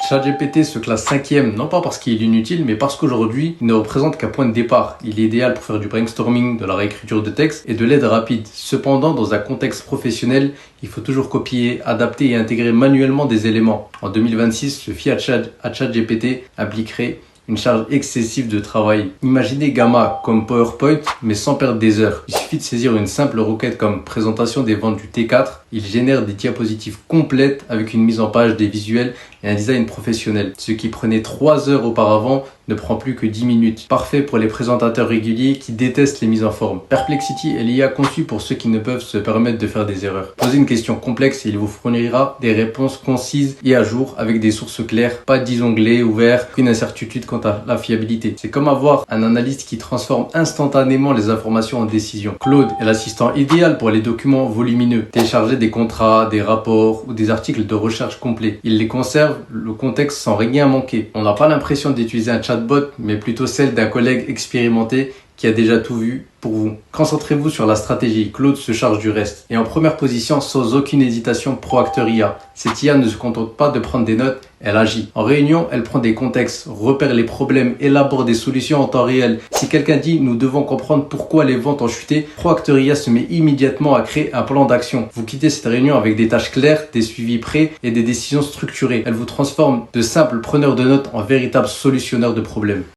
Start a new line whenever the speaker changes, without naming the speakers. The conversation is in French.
ChatGPT se classe cinquième, non pas parce qu'il est inutile, mais parce qu'aujourd'hui, il ne représente qu'un point de départ. Il est idéal pour faire du brainstorming, de la réécriture de texte et de l'aide rapide. Cependant, dans un contexte professionnel, il faut toujours copier, adapter et intégrer manuellement des éléments. En 2026, se fier à ChatGPT impliquerait une charge excessive de travail. Imaginez Gamma comme PowerPoint, mais sans perdre des heures. Il suffit de saisir une simple requête comme présentation des ventes du T4. Il génère des diapositives complètes avec une mise en page, des visuels et un design professionnel. Ce qui prenait 3 heures auparavant ne prend plus que 10 minutes. Parfait pour les présentateurs réguliers qui détestent les mises en forme. Perplexity est l'IA conçue pour ceux qui ne peuvent se permettre de faire des erreurs. Posez une question complexe et il vous fournira des réponses concises et à jour avec des sources claires, pas 10 onglets ouverts, une incertitude quant à la fiabilité. C'est comme avoir un analyste qui transforme instantanément les informations en décisions. Claude est l'assistant idéal pour les documents volumineux. Télécharger des contrats, des rapports ou des articles de recherche complets. Il les conserve le contexte sans rien manquer. On n'a pas l'impression d'utiliser un chatbot, mais plutôt celle d'un collègue expérimenté qui a déjà tout vu pour vous. Concentrez-vous sur la stratégie, Claude se charge du reste. Et en première position, sans aucune hésitation, ProActor IA. Cette IA ne se contente pas de prendre des notes, elle agit. En réunion, elle prend des contextes, repère les problèmes, élabore des solutions en temps réel. Si quelqu'un dit « nous devons comprendre pourquoi les ventes ont chuté », ProActor IA se met immédiatement à créer un plan d'action. Vous quittez cette réunion avec des tâches claires, des suivis prêts et des décisions structurées. Elle vous transforme de simples preneurs de notes en véritables solutionneurs de problèmes.